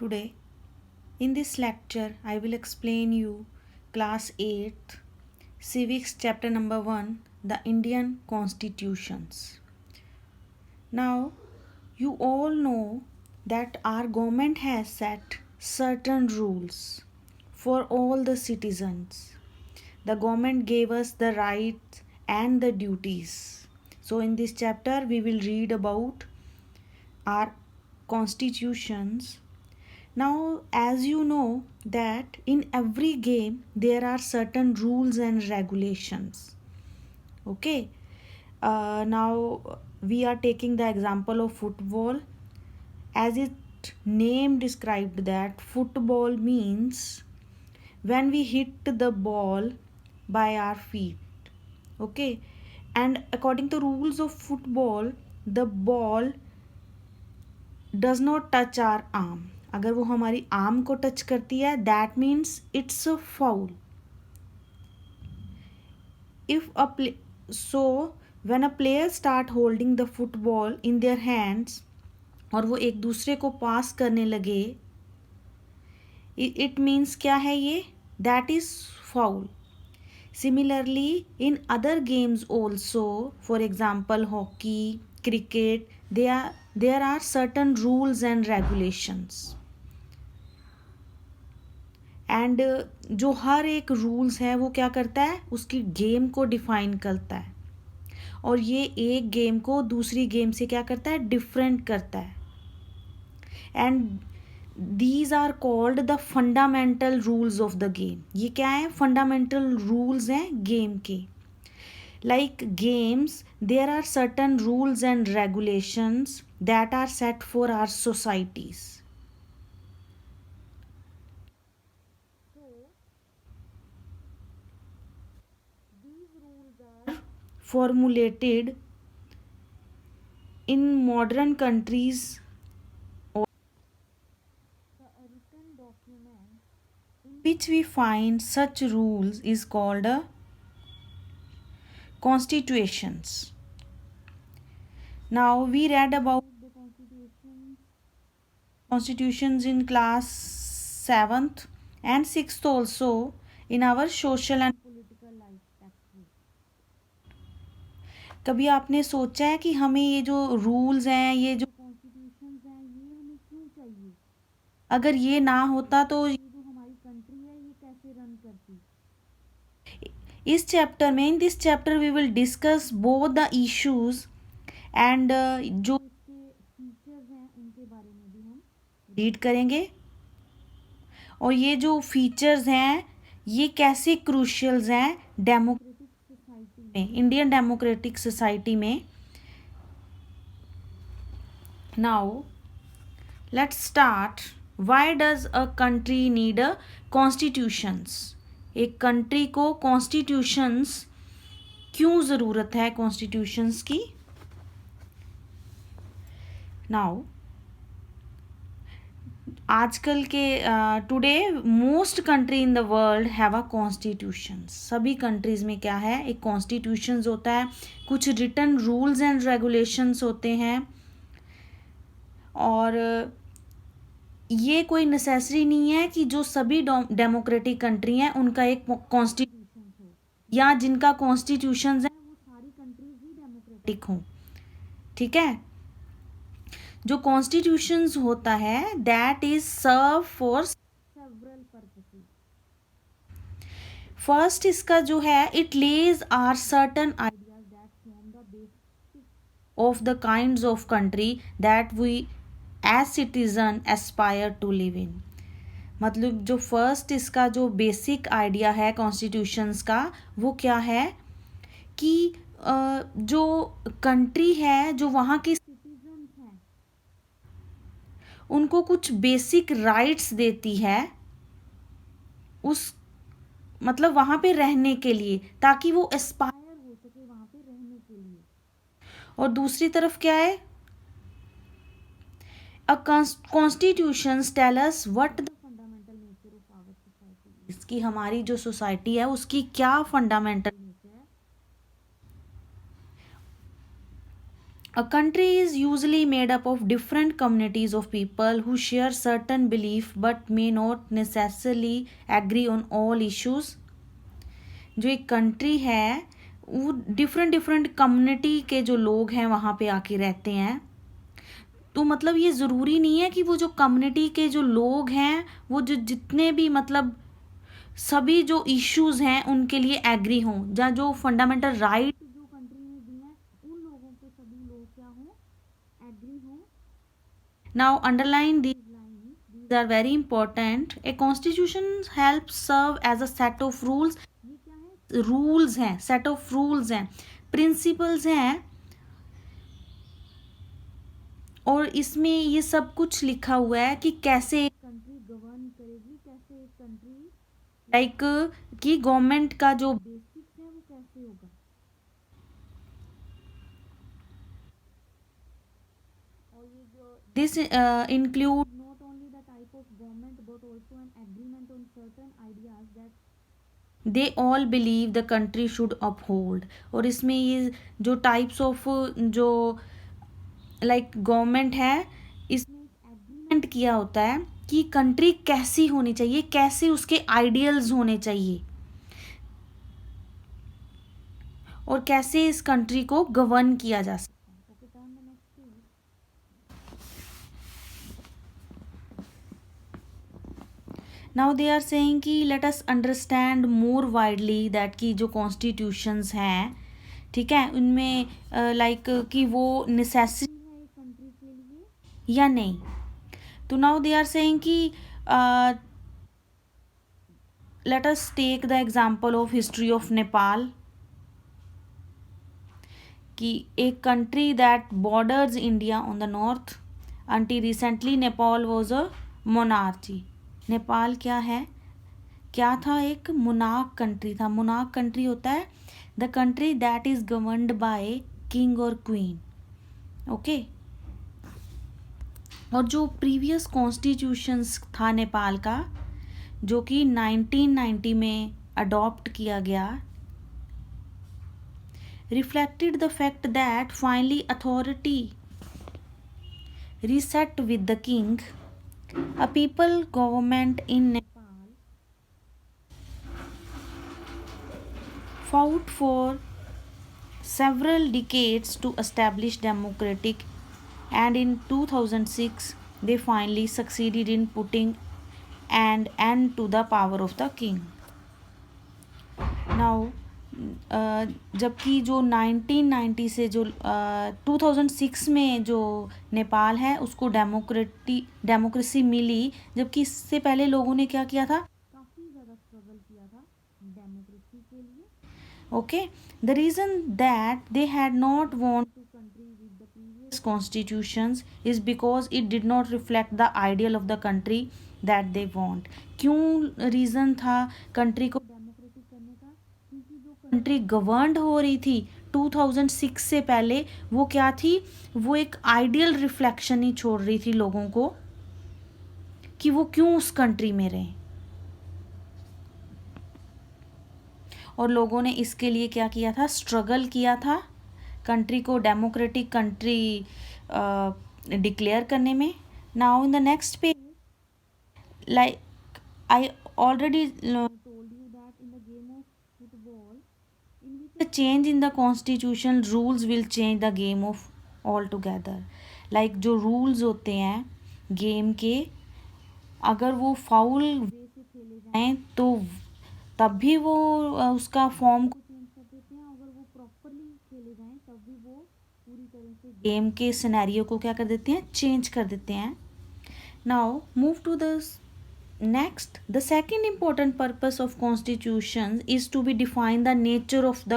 Today, in this lecture, I will explain you class 8th civics chapter number 1, the Indian constitutions. Now, you all know that our government has set certain rules for all the citizens. The government gave us the rights and the duties. So in this chapter we will read about our constitutions. Now, as you know that in every game there are certain rules and regulations. Okay. Now we are taking the example of football. As its name described that football means when we hit the ball by our feet. Okay. And according to rules of football, the ball does not touch our arm. अगर वो हमारी arm को touch करती है that means it's a foul. If a so when a player start holding the football in their hands और वो एक दूसरे को पास करने लगे, it means क्या है ये? That is foul. Similarly, in other games also, for example hockey, cricket, there are certain rules and regulations. And जो हर एक रूल्स है वो क्या करता है, उसकी गेम को डिफाइन करता है और ये एक गेम को दूसरी गेम से क्या करता है, डिफरेंट करता है. And these are called the fundamental rules of the game. ये क्या है, फंडामेंटल रूल्स हैं गेम के. Like games there are certain rules and regulations that are set for our societies. Formulated in modern countries or a written document in which we find such rules is called a constitutions. Now we read about the constitutions in class 7th and 6th also in our social and political life textbook. कभी आपने सोचा है कि हमें ये जो rules हैं, ये जो कॉन्स्टिट्यूशंस हैं, ये हमें क्यों चाहिए? अगर ये ना होता तो ये जो हमारी कंट्री है ये कैसे रन करती? इस चैप्टर में, in this chapter we will discuss both the issues and जो इसके फीचर्स हैं उनके बारे में भी हम रीड करेंगे. और ये जो फीचर्स हैं ये कैसे क्रूशियल्स हैं डेमोक्रेटिक सोसाइटी में, इंडियन डेमोक्रेटिक सोसाइटी में. Now let's start. Why does a country need a constitutions? एक कंट्री को कॉन्स्टिट्यूशंस क्यों ज़रूरत है, कॉन्स्टिट्यूशंस की? नाउ आजकल के today most country in the world have a constitution. सभी कंट्रीज़ में क्या है, एक कॉन्स्टिट्यूशंस होता है, कुछ रिटन रूल्स एंड रेगुलेशंस होते हैं. और ये कोई नेसेसरी नहीं है कि जो सभी डेमोक्रेटिक कंट्री हैं उनका एक कॉन्स्टिट्यूशन हो या जिनका कॉन्स्टिट्यूशंस है वो सारी कंट्रीज ही डेमोक्रेटिक हों. ठीक है. जो कॉन्स्टिट्यूशंस होता है that is serve for several purposes. First इसका जो है, it lays are certain ideas that form the basis of the kinds of country that we as citizen aspire to live in. मतलब जो फर्स्ट इसका जो basic idea है constitutions का वो क्या है कि जो कंट्री है, जो वहाँ की उनको कुछ बेसिक राइट्स देती है उस मतलब वहाँ पे रहने के लिए, ताकि वो एस्पायर हो सके वहाँ पे रहने के लिए. और दूसरी तरफ क्या है, a constitution tell us what the fundamental nature of our society. इसकी हमारी जो सोसाइटी है उसकी क्या फंडामेंटल नेचर है. A country is usually made up of different communities of people who share certain belief but may not necessarily agree on all issues. जो एक country है वो डिफरेंट डिफरेंट कम्युनिटी के जो लोग हैं वहाँ पे आके रहते हैं, तो मतलब ये ज़रूरी नहीं है कि वो जो कम्युनिटी के जो लोग हैं वो जो जितने भी मतलब सभी जो इश्यूज़ हैं उनके लिए एग्री हों, या जो फंडामेंटल राइट जो कंट्री ने दी हैं उन लोगों पे सभी लोग क्या हों, एग्री हों. Now underline these lines, these are very important. A constitution help serve as a set of rules. ये क्या है, रूल्स हैं, सेट ऑफ रूल्स हैं, प्रिंसिपल्स हैं, और इसमें ये सब कुछ लिखा हुआ है कि कैसे एक कंट्री गवर्न करेगी, कैसे एक कंट्री लाइक कि गवर्नमेंट का जो बेसिक्स है वो कैसे होगा. और ये जो this include not only the type of government but also an agreement on certain ideas that they all believe the country should uphold. और इसमें ये जो टाइप्स ऑफ जो लाइक गवर्नमेंट है इसमें एग्रीमेंट किया होता है कि कंट्री कैसी होनी चाहिए, कैसे उसके आइडियल्स होने चाहिए, और कैसे इस कंट्री को गवर्न किया जा सकता है. नाउ दे आर सेइंग कि let us understand more widely that कि जो कॉन्स्टिट्यूशंस हैं, ठीक है, उनमें लाइक कि वो नेसेसरी है एक कंट्री के लिए या नहीं. तो नाउ दे आर सेइंग कि let us take the example of history of Nepal, कि एक country that borders India on the north. until recently Nepal was a monarchy. Nepal क्या है, क्या था, एक मोनार्क कंट्री था. मोनार्क कंट्री होता है the country that is governed by king और क्वीन. ओके. और जो प्रीवियस कॉन्स्टिट्यूशंस था नेपाल का जो कि 1990 में अडॉप्ट किया गया, reflected the fact that finally authority reset with the king. A people government in Nepal fought for several decades to establish democratic, and in 2006 they finally succeeded in putting an end to the power of the king. Now जबकि जो 1990 से जो 2006 में जो नेपाल है उसको democracy मिली, जबकि इससे पहले लोगों ने क्या किया था, काफ़ी ज़्यादा स्ट्रगल किया था डेमोक्रेसी के लिए. Okay. The reason that they had not want to country with the previous constitutions is because it did not reflect the ideal of the country that they want. क्यों रीज़न था country को democratic करने का, क्योंकि जो country governed हो रही थी 2006 से पहले वो क्या थी, वो एक आइडियल रिफ्लेक्शन ही छोड़ रही थी लोगों को कि वो क्यों उस कंट्री में रहें. और लोगों ने इसके लिए क्या किया था, स्ट्रगल किया था कंट्री को डेमोक्रेटिक कंट्री डिक्लेयर करने में. Now in the next page, like I already told you that in the game of football, in which a change in the constitution rules will change the game of altogether. like जो rules होते हैं game के, अगर वो foul वे से खेले जाएं तो तब भी वो उसका फॉर्म को चेंज कर देते हैं, अगर वो प्रॉपरली खेले जाएं तब भी वो पूरी तरह से गेम के सिनेरियो को क्या कर देते हैं, चेंज कर देते हैं. Now move to the next. The second important purpose of constitutions is to be define the nature of the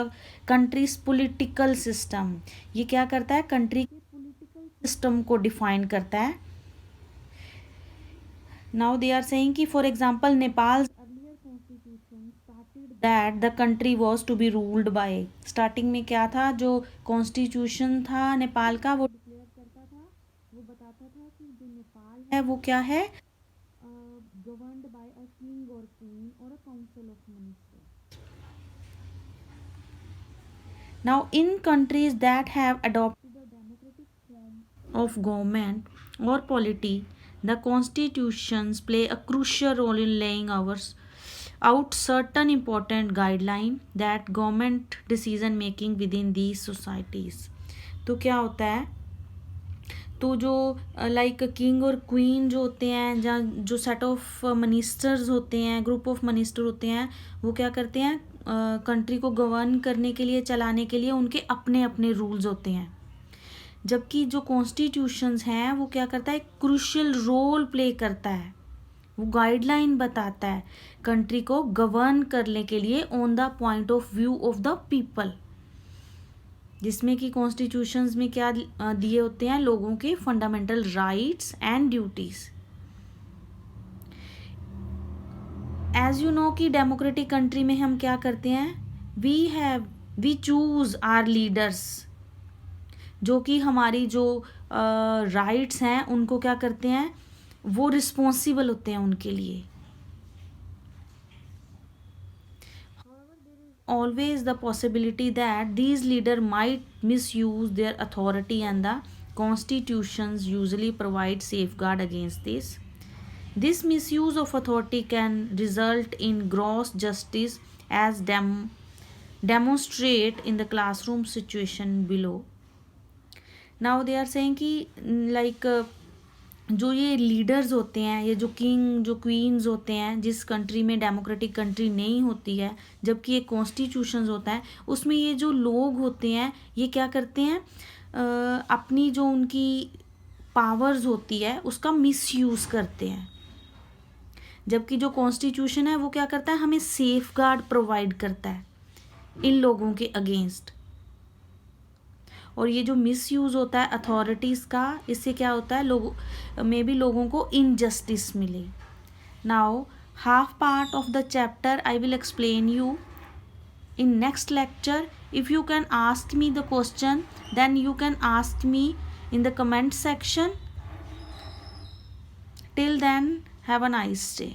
country's political system. ये क्या करता है, कंट्री के political system को define करता है. Now they are saying कि for example Nepal's earlier constitution stated that the country was to be ruled by. starting में क्या था, जो constitution था नेपाल का वो डिक्लेयर करता था, वो बताता था कि जो नेपाल है वो क्या है, governed by a king or queen or a council of ministers. Now in countries that have adopted a democratic of government or polity, the constitutions play a crucial role in laying out certain important guidelines that government decision making within these societies. तो क्या होता है, तो जो like king और queen जो होते हैं, या जो सेट ऑफ मिनिस्टर्स होते हैं, ग्रुप ऑफ मिनिस्टर होते हैं, वो क्या करते हैं, कंट्री को गवर्न करने के लिए, चलाने के लिए उनके अपने अपने रूल्स होते हैं. जबकि जो कॉन्स्टिट्यूशंस हैं वो क्या करता है, क्रूशियल रोल प्ले करता है, वो गाइडलाइन बताता है कंट्री को गवर्न करने के लिए on the point of view of the people, जिसमें कि कॉन्स्टिट्यूशंस में क्या दिए होते हैं, लोगों के fundamental rights and duties. As you know कि डेमोक्रेटिक कंट्री में हम क्या करते हैं, वी चूज आवर लीडर्स, जो कि हमारी जो राइट्स हैं उनको क्या करते हैं, वो रिस्पॉन्सिबल होते हैं उनके लिए. Always the possibility that these leaders might misuse their authority, and the constitutions usually provide safeguard against this. This misuse of authority can result in gross justice, as demonstrate in the classroom situation below. Now they are saying कि like जो ये leaders होते हैं, ये जो king जो queen's होते हैं, जिस कंट्री में डेमोक्रेटिक कंट्री नहीं होती है, जबकि ये कॉन्स्टिट्यूशंस होता है, उसमें ये जो लोग होते हैं ये क्या करते हैं, अपनी जो उनकी पावर्स होती है उसका मिसयूज़ करते हैं. जबकि जो कॉन्स्टिट्यूशन है वो क्या करता है, हमें सेफ गार्ड प्रोवाइड करता है इन लोगों के अगेंस्ट. और ये जो मिसयूज़ होता है अथॉरिटीज़ का, इससे क्या होता है, लोगों को इनजस्टिस मिले. Now half part of the chapter I will explain you in next lecture. If you can ask me the question, then you can ask me in the comment section. Till then, have a nice day.